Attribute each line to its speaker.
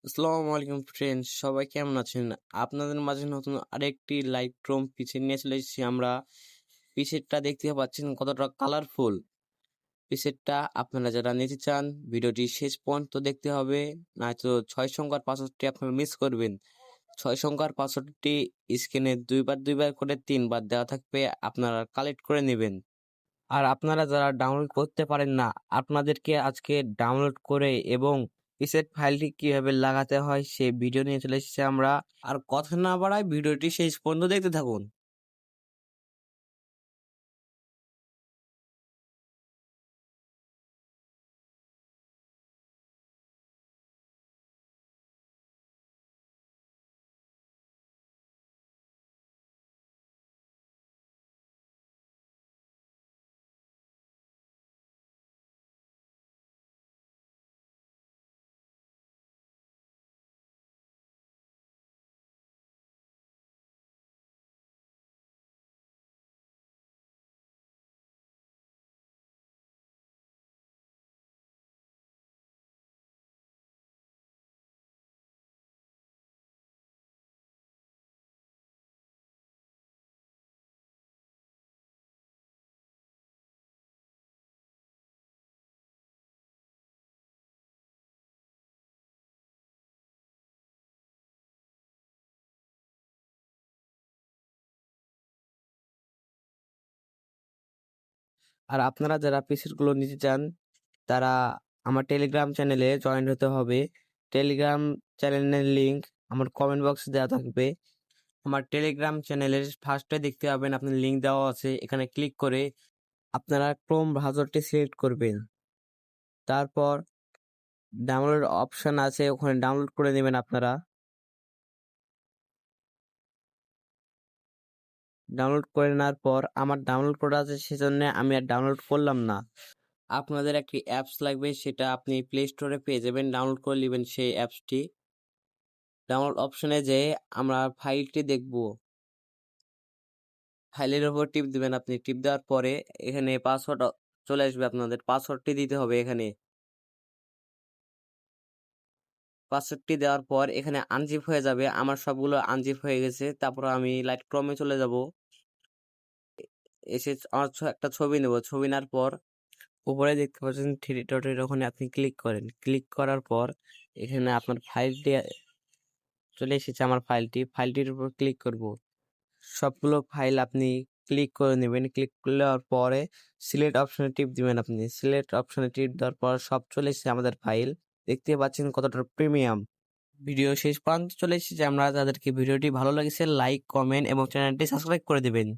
Speaker 1: আসসালামু আলাইকুম ফ্রেন্ডস, সবাই কেমন আছেন? আপনাদের মাঝে নতুন আরেকটি লাইটরুম পিসের নিয়ে চলে এসেছি আমরা। পিসেরটা দেখতে পাচ্ছেন কতটা কালারফুল। পিসেরটা আপনারা যারা নিতে চান ভিডিওটি শেষ পর্যন্ত দেখতে হবে, নয়তো 6 সংখ্যার পাসওয়ার্ডটি আপনারা মিস করবেন। 6 সংখ্যার পাসওয়ার্ডটি স্ক্রিনে দুইবার করে 3বার দেওয়া থাকবে, আপনারা কালেক্ট করে নেবেন। আর আপনারা যারা ডাউনলোড করতে পারেন না, আপনাদেরকে আজকে ডাউনলোড করে এবং পিসের ফাইলটি কিভাবে লাগাতে হয় সে ভিডিও নিয়ে চলে এসেছি আমরা। আর কথা না বাড়ায় ভিডিওটি শেষ পর্যন্ত দেখতে থাকুন। আর আপনারা যারা পিসের নিতে চান তারা আমার টেলিগ্রাম চ্যানেলে জয়েন হতে হবে। টেলিগ্রাম চ্যানেলের লিংক আমার কমেন্ট বক্সে দেওয়া থাকবে। আমার টেলিগ্রাম চ্যানেলের ফার্স্টে দেখতে পাবেন আপনার লিংক দেওয়া আছে, এখানে ক্লিক করে আপনারা ক্রোম ব্রাউজারটি সিলেক্ট করবেন। তারপর ডাউনলোড অপশন আছে, ওখানে ডাউনলোড করে নেবেন আপনারা। ডাউনলোড করে নেওয়ার পর আমার ডাউনলোড করা আছে, সেজন্য আমি আর ডাউনলোড করলাম না। আপনাদের একটি অ্যাপস লাগবে, সেটা আপনি প্লে স্টোরে পেয়ে যাবেন, ডাউনলোড করে নেবেন সেই অ্যাপসটি। ডাউনলোড অপশনে যেয়ে আমরা ফাইলটি দেখব, ফাইলের উপর টিপ দিবেন। আপনি টিপ দেওয়ার পরে এখানে পাসওয়ার্ড চলে আসবে, আপনাদের পাসওয়ার্ডটি দিতে হবে। এখানে পাসওয়ার্ডটি দেওয়ার পর এখানে আনজিপ হয়ে যাবে, আমার সবগুলো আনজিপ হয়ে গেছে। তারপর আমি লাইট ক্রমে চলে যাব, এসে আমার একটা ছবি নেব। ছবি নেওয়ার পর উপরে দেখতে পাচ্ছেন থ্রি ডটের ওখানে আপনি ক্লিক করেন। ক্লিক করার পর এখানে আপনার ফাইলটি চলে এসেছে। আমার ফাইলটির উপর ক্লিক করব। সবগুলো ফাইল আপনি ক্লিক করে নেবেন। ক্লিক করার পরে সিলেক্ট অপশনে টিপ দিবেন। আপনি সিলেক্ট অপশনে টিপ দেওয়ার পর সব চলে এসেছে আমাদের ফাইল। দেখতে পাচ্ছেন কতটা প্রিমিয়াম। ভিডিও শেষ পর্যন্ত চলে এসেছে আমরা। তাদেরকে ভিডিওটি ভালো লেগেছে লাইক, কমেন্ট এবং চ্যানেলটি সাবস্ক্রাইব করে দিবেন।